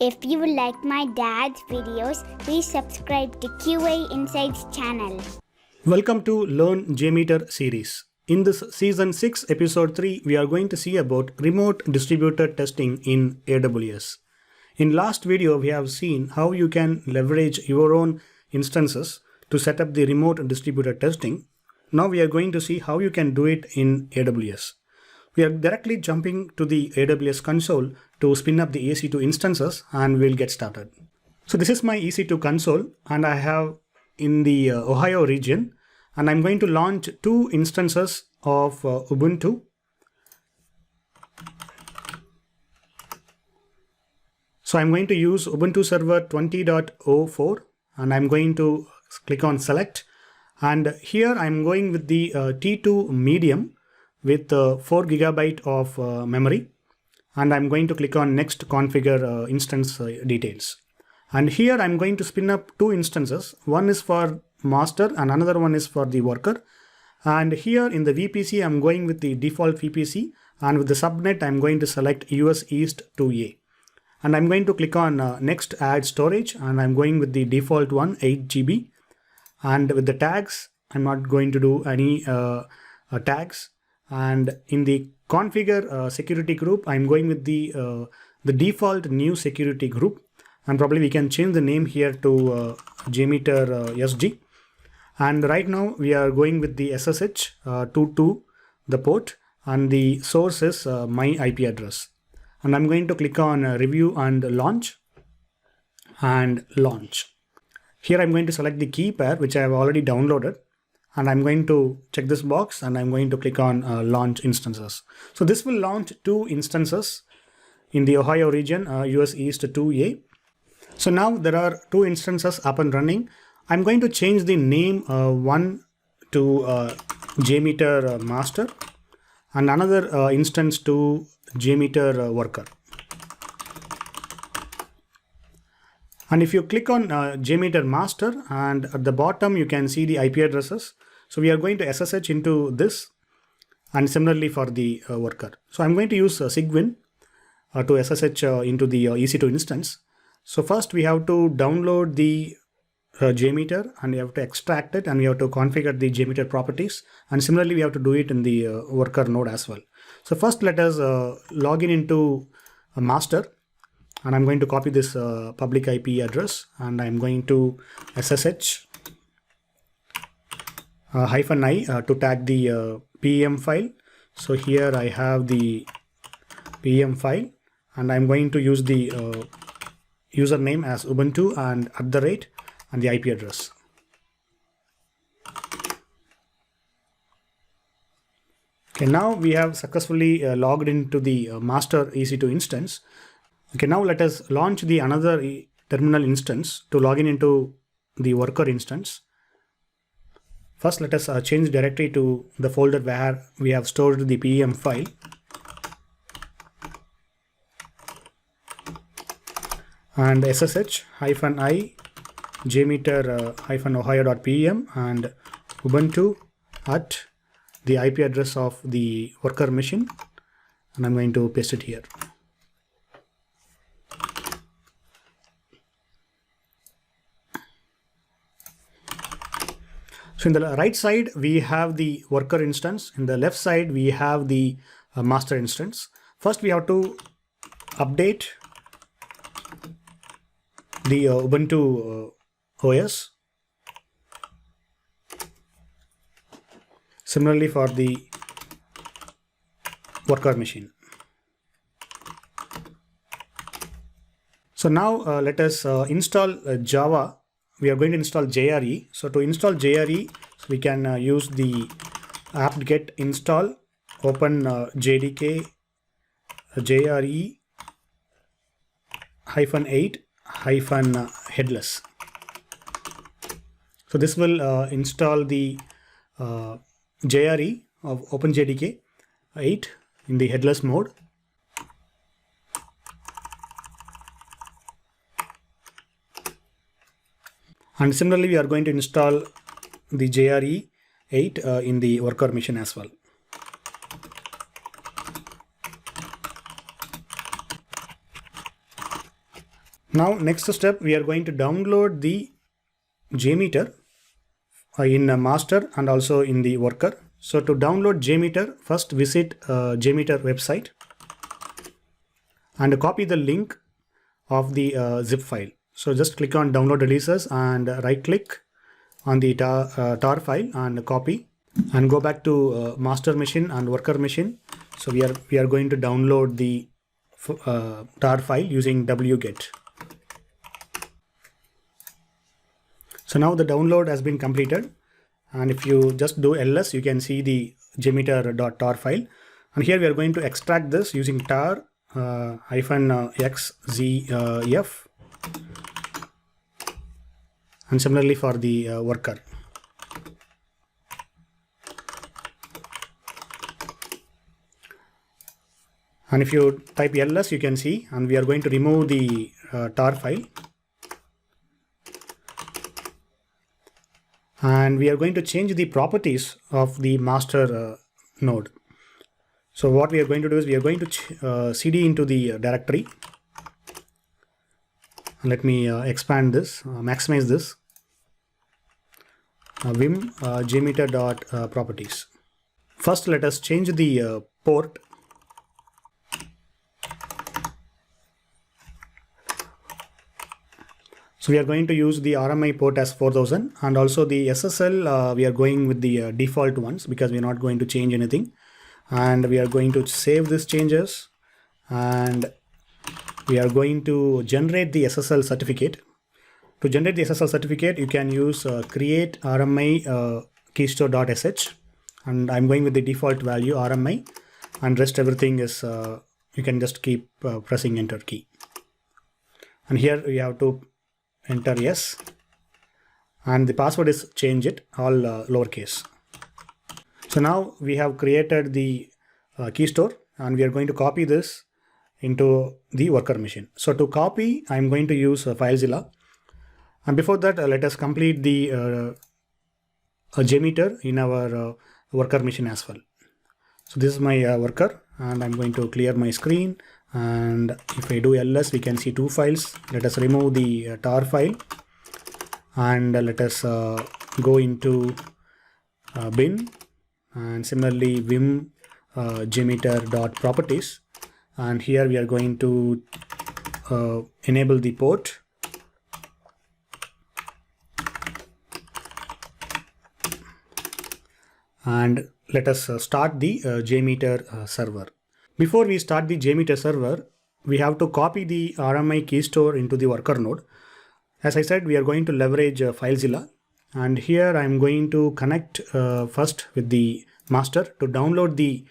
If you like my dad's videos, please subscribe to QA Insights channel. Welcome to Learn JMeter series. In this season 6 episode 3, we are going to see about remote distributed testing in AWS. In last video, we have seen how you can leverage your own instances to set up the remote distributed testing. Now we are going to see how you can do it in AWS. We are directly jumping to the AWS console to spin up the Ec2 instances and we'll get started. So this is my Ec2 console and I have in the Ohio region, and I'm going to launch 2 instances of Ubuntu. So I'm going to use Ubuntu Server 20.04 and I'm going to click on select, and here I'm going with the T2 medium with 4 GB of memory, and I'm going to click on next configure instance details. And here I'm going to spin up 2 instances. One is for master and another one is for the worker. And here in the VPC, I'm going with the default VPC, and with the subnet, I'm going to select US East 2A. And I'm going to click on next add storage, and I'm going with the default one, 8 GB. And with the tags, I'm not going to do any tags. And in the configure security group, I'm going with the default new security group. And probably we can change the name here to JMeter SG. And right now we are going with the SSH to the port, and the source is my IP address. And I'm going to click on review and launch, and launch. Here I'm going to select the key pair which I have already downloaded, and I'm going to check this box and I'm going to click on launch instances. So this will launch 2 instances in the Ohio region, US East 2A. So now there are 2 instances up and running. I'm going to change the name one to JMeter master and another instance to JMeter worker. And if you click on JMeter master, and at the bottom you can see the IP addresses. So we are going to SSH into this, and similarly for the worker. So I'm going to use Sigwin to SSH into the Ec2 instance. So first we have to download the JMeter, and we have to extract it, and we have to configure the JMeter properties, and similarly we have to do it in the worker node as well. So first let us log in into a master, and I'm going to copy this public IP address, and I'm going to SSH -i to tag the PEM file. So here I have the PEM file, and I'm going to use the username as Ubuntu and @ and the IP address. Okay, now we have successfully logged into the master Ec2 instance. Okay, now let us launch the another terminal instance to log in into the worker instance. First, let us change directory to the folder where we have stored the PEM file. And SSH -i JMeter -ohio.pem and Ubuntu at the IP address of the worker machine, and I'm going to paste it here. So in the right side we have the worker instance, in the left side we have the master instance. First we have to update the Ubuntu OS. Similarly for the worker machine. So now let us install Java. We are going to install JRE. So to install JRE, we can use the apt-get install, open JDK JRE -8 -headless. So this will install the JRE of OpenJDK 8 in the headless mode. And similarly, we are going to install the JRE 8 in the worker machine as well. Now next step, we are going to download the JMeter in a master and also in the worker. So to download JMeter, first visit JMeter website and copy the link of the zip file. So just click on download releases and right click on the tar file and copy, and go back to master machine and worker machine. So we are going to download the tar file using wget. So now the download has been completed, and if you just do ls, you can see the jmeter.tar file, and here we are going to extract this using tar -xzf, and similarly for the worker. And if you type ls, you can see, and we are going to remove the tar file. And we are going to change the properties of the master node. So what we are going to do is we are going to cd into the directory. Let me expand this, maximize this. Vim jmeter.properties. First, let us change the port. So we are going to use the RMI port as 4000, and also the SSL we are going with the default ones because we are not going to change anything. And we are going to save these changes, and we are going to generate the SSL certificate. To generate the SSL certificate, you can use create RMI keystore.sh, and I'm going with the default value RMI, and rest everything is you can just keep pressing enter key. And here we have to enter yes, and the password is change it all lowercase. So now we have created the key store, and we are going to copy this into the worker machine. So to copy, I'm going to use FileZilla, and before that let us complete the JMeter in our worker machine as well. So this is my worker, and I'm going to clear my screen. And if I do ls, we can see two files. Let us remove the tar file, and let us go into bin, and similarly vim jmeter.properties, and here we are going to enable the port, and let us start the JMeter server. Before we start the JMeter server, we have to copy the RMI key store into the worker node. As I said, we are going to leverage FileZilla, and here I am going to connect first with the master to download the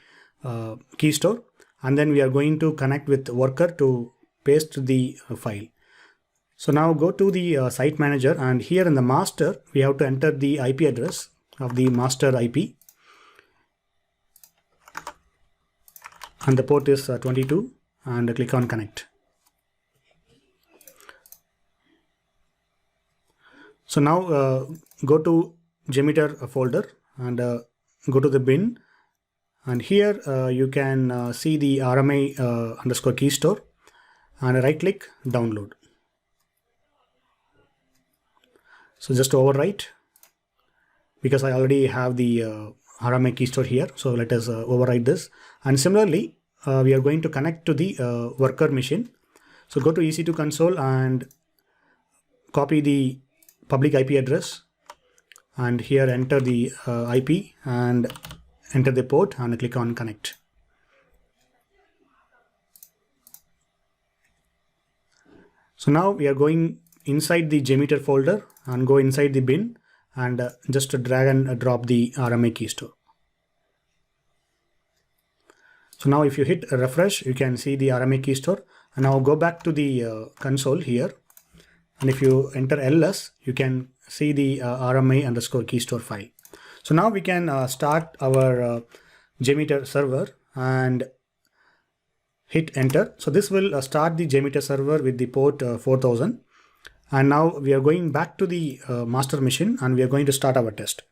key store, and then we are going to connect with worker to paste the file. So now go to the site manager, and here in the master we have to enter the IP address of the master IP, and the port is 22, and click on connect. So now go to JMeter folder and go to the bin, and here you can see the RMI underscore key store, and right click download. So just overwrite, because I already have the RMI key store here, so let us override this. And similarly we are going to connect to the worker machine. So go to Ec2 console and copy the public IP address, and here enter the IP and enter the port, and click on connect. So now we are going inside the JMeter folder and go inside the bin, and just drag and drop the RMI key store. So now if you hit refresh, you can see the RMI key store. And now go back to the console here, and if you enter ls, you can see the RMI underscore key store file. So now we can start our JMeter server and hit enter. So this will start the JMeter server with the port 4000. And now we are going back to the master machine, and we are going to start our test.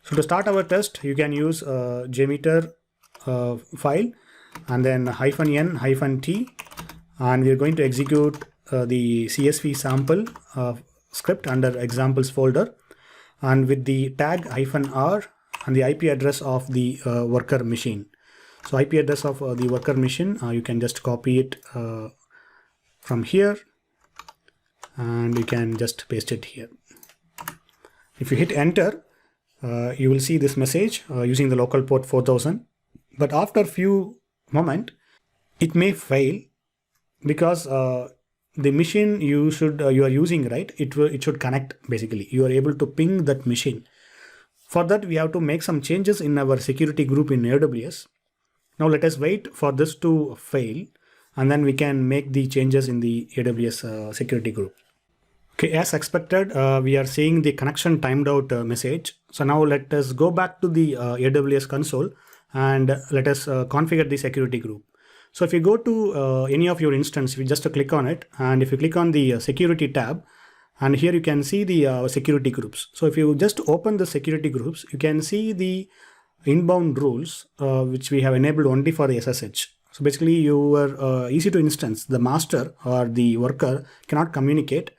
So to start our test, you can use JMeter file and then -n -t, and we are going to execute the CSV sample script under examples folder, and with the tag -r and the IP address of the worker machine. So IP address of the worker machine, you can just copy it from here, and you can just paste it here. If you hit enter, you will see this message using the local port 4000. But after few moment, it may fail because the machine you are using, right? It should connect. Basically, you are able to ping that machine. For that, we have to make some changes in our security group in AWS. Now let us wait for this to fail, and then we can make the changes in the AWS security group. Okay, as expected, we are seeing the connection timed out message. So now let us go back to the AWS console and let us configure the security group. So if you go to any of your instance, you just click on it, and if you click on the security tab, and here you can see the security groups. So if you just open the security groups, you can see the inbound rules which we have enabled only for the SSH. So basically your EC2 instance, the master or the worker cannot communicate.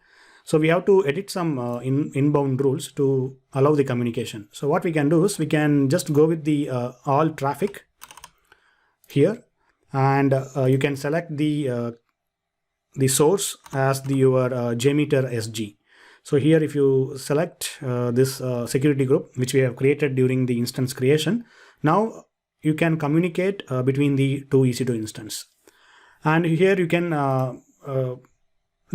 So we have to edit some inbound rules to allow the communication. So what we can do is we can just go with the all traffic here, and you can select the source as your JMeter SG. So here if you select this security group which we have created during the instance creation, now you can communicate between the two EC2 instance. And here you can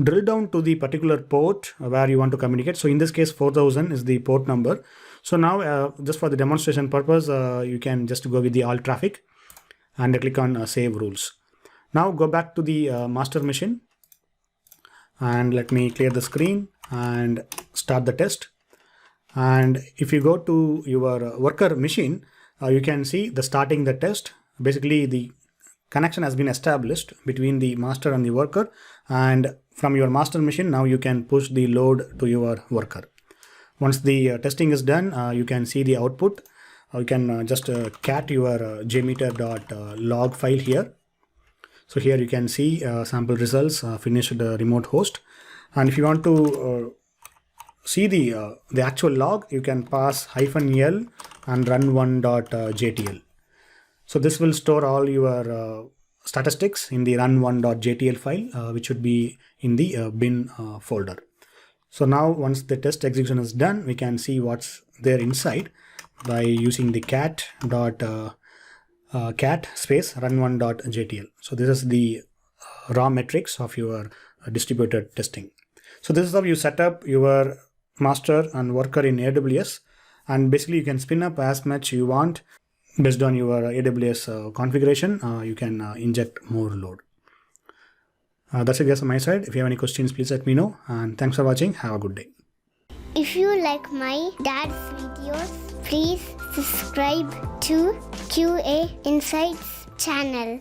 drill down to the particular port where you want to communicate. So in this case 4000 is the port number. So now just for the demonstration purpose, you can just go with the all traffic and click on save rules. Now go back to the master machine, and let me clear the screen and start the test. And if you go to your worker machine, you can see the starting the test. Basically the connection has been established between the master and the worker, and from your master machine now you can push the load to your worker. Once the testing is done, you can see the output. You can just cat your jmeter.log file here. So here you can see sample results, finished remote host. And if you want to see the actual log, you can pass -l and run1.jtl. So this will store all your statistics in the run1.jtl file, which should be in the bin folder. So now once the test execution is done, we can see what's there inside by using the cat space run1.jtl. So this is the raw metrics of your distributed testing. So this is how you set up your master and worker in AWS, and basically you can spin up as much you want based on your AWS configuration. You can inject more load. That's it guys on my side. If you have any questions, please let me know, and thanks for watching. Have a good day. If you like my dad's videos, please subscribe to QA Insights channel.